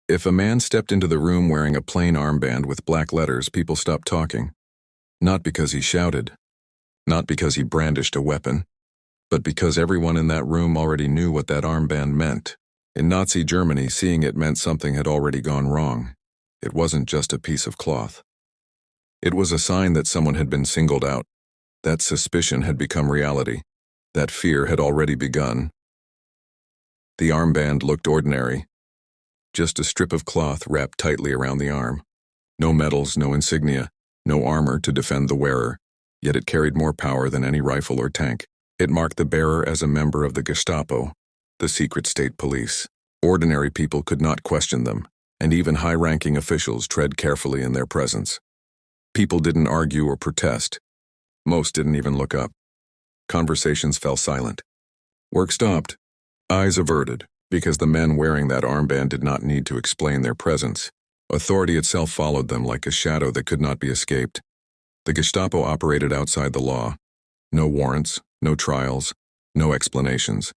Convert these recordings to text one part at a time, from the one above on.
If a man stepped into the room wearing a plain armband with black letters, people stopped talking. Not because he shouted, not because he brandished a weapon, but because everyone in that room already knew what that armband meant. In Nazi Germany, seeing it meant something had already gone wrong. It wasn't just a piece of cloth. It was a sign that someone had been singled out. That suspicion had become reality. That fear had already begun. The armband looked ordinary. Just a strip of cloth wrapped tightly around the arm. No medals, no insignia, no armor to defend the wearer, yet it carried more power than any rifle or tank. It marked the bearer as a member of the Gestapo, the secret state police. Ordinary people could not question them, and even high-ranking officials tread carefully in their presence. People didn't argue or protest. Most didn't even look up. Conversations fell silent. Work stopped, eyes averted, because the men wearing that armband did not need to explain their presence. Authority itself followed them like a shadow that could not be escaped. The Gestapo operated outside the law. No warrants, no trials, no explanations.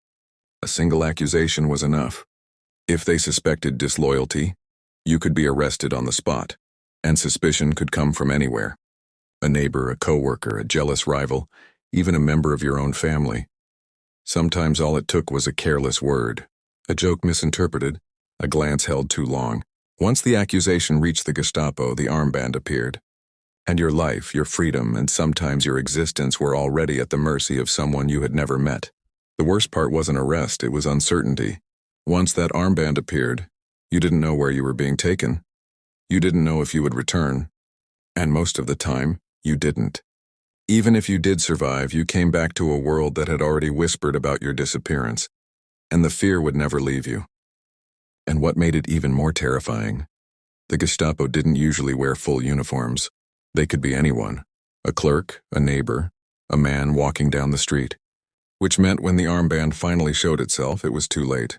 A single accusation was enough. If they suspected disloyalty, you could be arrested on the spot, and suspicion could come from anywhere. A neighbor, a coworker, a jealous rival, even a member of your own family. Sometimes all it took was a careless word, a joke misinterpreted, a glance held too long. Once the accusation reached the Gestapo, the armband appeared. And your life, your freedom, and sometimes your existence were already at the mercy of someone you had never met. The worst part wasn't arrest, it was uncertainty. Once that armband appeared, you didn't know where you were being taken. You didn't know if you would return. And most of the time, you didn't. Even if you did survive, you came back to a world that had already whispered about your disappearance, and the fear would never leave you. And what made it even more terrifying, the Gestapo didn't usually wear full uniforms. They could be anyone, a clerk, a neighbor, a man walking down the street, which meant when the armband finally showed itself, it was too late.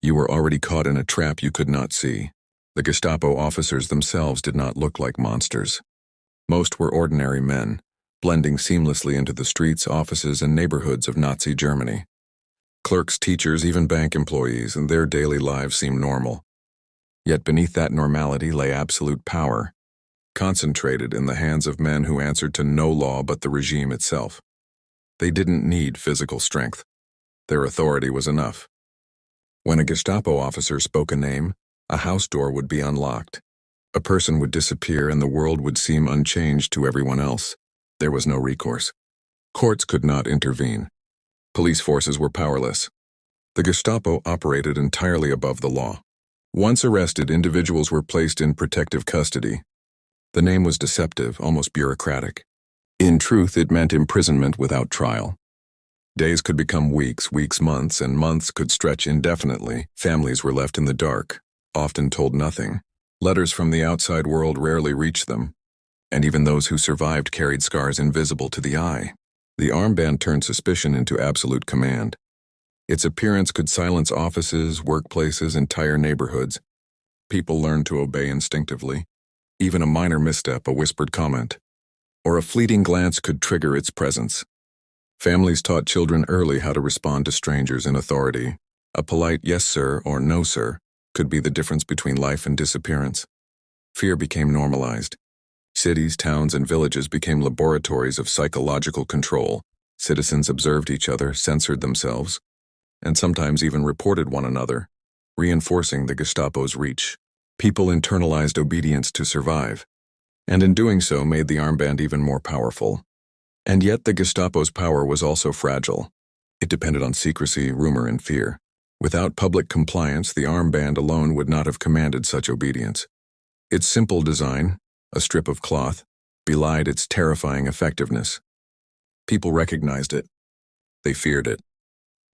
You were already caught in a trap you could not see. The Gestapo officers themselves did not look like monsters. Most were ordinary men, blending seamlessly into the streets, offices, and neighborhoods of Nazi Germany. Clerks, teachers, even bank employees, and their daily lives seemed normal. Yet beneath that normality lay absolute power, concentrated in the hands of men who answered to no law but the regime itself. They didn't need physical strength. Their authority was enough. When a Gestapo officer spoke a name, a house door would be unlocked. A person would disappear and the world would seem unchanged to everyone else. There was no recourse. Courts could not intervene. Police forces were powerless. The Gestapo operated entirely above the law. Once arrested, individuals were placed in protective custody. The name was deceptive, almost bureaucratic. In truth, it meant imprisonment without trial. Days could become weeks, weeks months, and months could stretch indefinitely. Families were left in the dark, often told nothing. Letters from the outside world rarely reached them, and even those who survived carried scars invisible to the eye. The armband turned suspicion into absolute command. Its appearance could silence offices, workplaces, entire neighborhoods. People learned to obey instinctively. Even a minor misstep, a whispered comment, or a fleeting glance could trigger its presence. Families taught children early how to respond to strangers in authority. A polite "yes, sir" or "no, sir" could be the difference between life and disappearance. Fear became normalized. Cities, towns, and villages became laboratories of psychological control. Citizens observed each other, censored themselves, and sometimes even reported one another, reinforcing the Gestapo's reach. People internalized obedience to survive, and in doing so made the armband even more powerful. And yet the Gestapo's power was also fragile. It depended on secrecy, rumor, and fear. Without public compliance, the armband alone would not have commanded such obedience. Its simple design, a strip of cloth, belied its terrifying effectiveness. People recognized it. They feared it.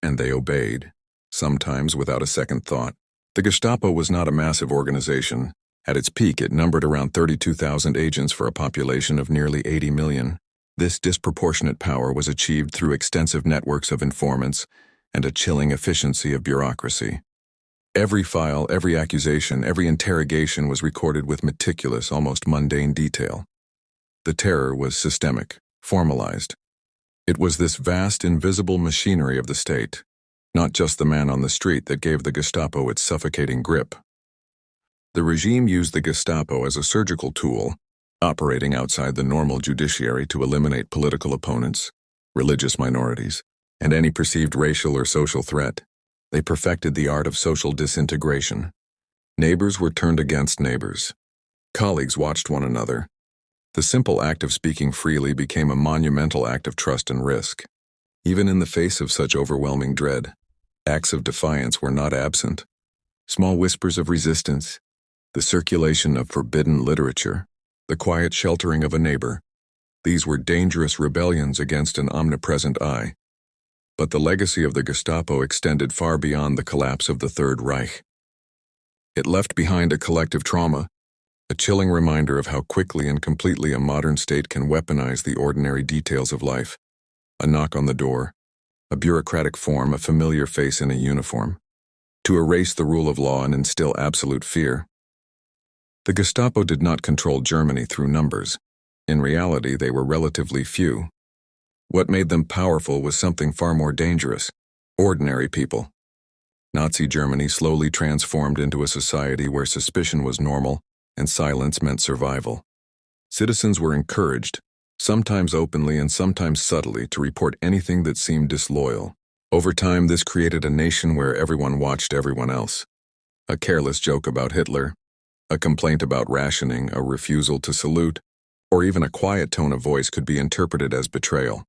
And they obeyed, sometimes without a second thought. The Gestapo was not a massive organization. At its peak, it numbered around 32,000 agents for a population of nearly 80 million. This disproportionate power was achieved through extensive networks of informants and a chilling efficiency of bureaucracy. Every file, every accusation, every interrogation was recorded with meticulous, almost mundane detail. The terror was systemic, formalized. It was this vast, invisible machinery of the state, not just the man on the street, that gave the Gestapo its suffocating grip. The regime used the Gestapo as a surgical tool, operating outside the normal judiciary to eliminate political opponents, religious minorities, and any perceived racial or social threat. They perfected the art of social disintegration. Neighbors were turned against neighbors. Colleagues watched one another. The simple act of speaking freely became a monumental act of trust and risk. Even in the face of such overwhelming dread, acts of defiance were not absent. Small whispers of resistance, the circulation of forbidden literature, the quiet sheltering of a neighbor. These were dangerous rebellions against an omnipresent eye. But the legacy of the Gestapo extended far beyond the collapse of the Third Reich. It left behind a collective trauma, a chilling reminder of how quickly and completely a modern state can weaponize the ordinary details of life. A knock on the door, a bureaucratic form, a familiar face in a uniform, to erase the rule of law and instill absolute fear. The Gestapo did not control Germany through numbers. In reality, they were relatively few. What made them powerful was something far more dangerous: ordinary people. Nazi Germany slowly transformed into a society where suspicion was normal and silence meant survival. Citizens were encouraged, sometimes openly and sometimes subtly, to report anything that seemed disloyal. Over time, this created a nation where everyone watched everyone else. A careless joke about Hitler, a complaint about rationing, a refusal to salute, or even a quiet tone of voice could be interpreted as betrayal.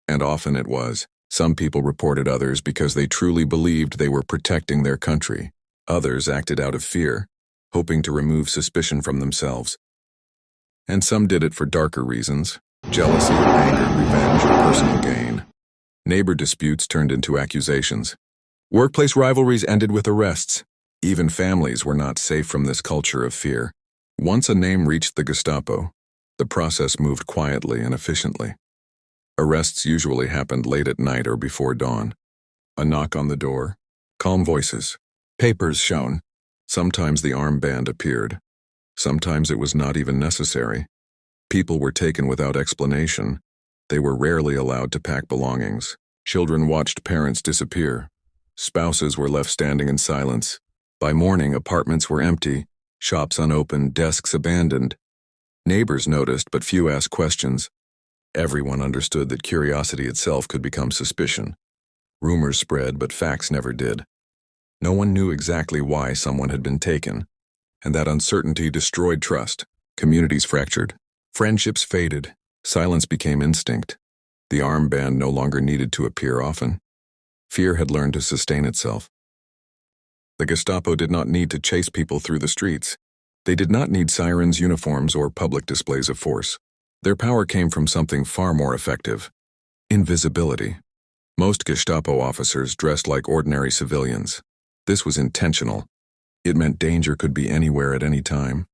And often it was. Some people reported others because they truly believed they were protecting their country. Others acted out of fear, hoping to remove suspicion from themselves. And some did it for darker reasons: jealousy, anger, revenge, or personal gain. Neighbor disputes turned into accusations. Workplace rivalries ended with arrests. Even families were not safe from this culture of fear. Once a name reached the Gestapo, the process moved quietly and efficiently. Arrests usually happened late at night or before dawn. A knock on the door, calm voices, papers shown. Sometimes the armband appeared. Sometimes it was not even necessary. People were taken without explanation. They were rarely allowed to pack belongings. Children watched parents disappear. Spouses were left standing in silence. By morning, apartments were empty, shops unopened, desks abandoned. Neighbors noticed, but few asked questions. Everyone understood that curiosity itself could become suspicion. Rumors spread, but facts never did. No one knew exactly why someone had been taken, and that uncertainty destroyed trust. Communities fractured. Friendships faded. Silence became instinct. The armband no longer needed to appear often. Fear had learned to sustain itself. The Gestapo did not need to chase people through the streets. They did not need sirens, uniforms, or public displays of force. Their power came from something far more effective: invisibility. Most Gestapo officers dressed like ordinary civilians. This was intentional. It meant danger could be anywhere at any time.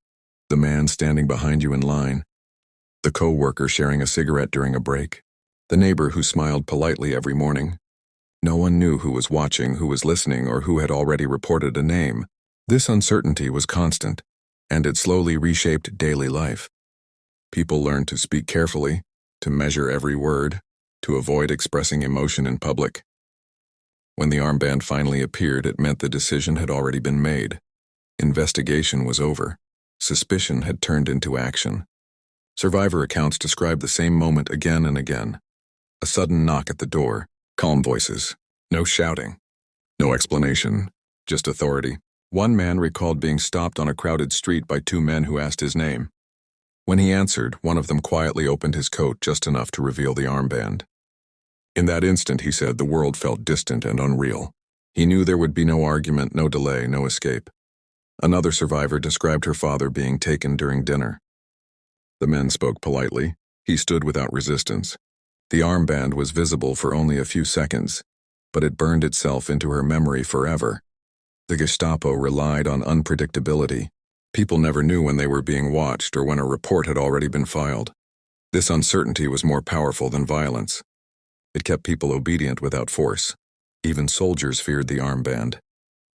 The man standing behind you in line, the co-worker sharing a cigarette during a break, the neighbor who smiled politely every morning. No one knew who was watching, who was listening, or who had already reported a name. This uncertainty was constant, and it slowly reshaped daily life. People learned to speak carefully, to measure every word, to avoid expressing emotion in public. When the armband finally appeared, it meant the decision had already been made. Investigation was over. Suspicion had turned into action. Survivor accounts describe the same moment again and again. A sudden knock at the door, calm voices, no shouting, no explanation, just authority. One man recalled being stopped on a crowded street by two men who asked his name. When he answered, one of them quietly opened his coat just enough to reveal the armband. In that instant, he said, the world felt distant and unreal. He knew there would be no argument, no delay, no escape. Another survivor described her father being taken during dinner. The men spoke politely. He stood without resistance. The armband was visible for only a few seconds, but it burned itself into her memory forever. The Gestapo relied on unpredictability. People never knew when they were being watched or when a report had already been filed. This uncertainty was more powerful than violence. It kept people obedient without force. Even soldiers feared the armband.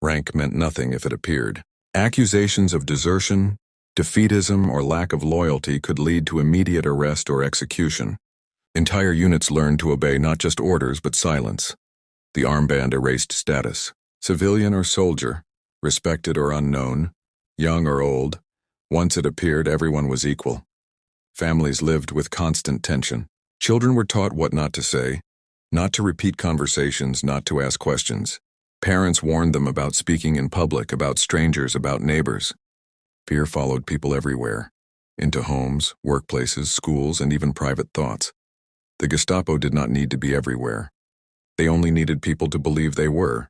Rank meant nothing if it appeared. Accusations of desertion, defeatism, or lack of loyalty could lead to immediate arrest or execution. Entire units learned to obey not just orders but silence. The armband erased status. Civilian or soldier, respected or unknown, young or old. Once it appeared everyone was equal. Families lived with constant tension. Children were taught what not to say, not to repeat conversations, not to ask questions. Parents warned them about speaking in public, about strangers, about neighbors. Fear followed people everywhere, into homes, workplaces, schools, and even private thoughts. The Gestapo did not need to be everywhere. They only needed people to believe they were.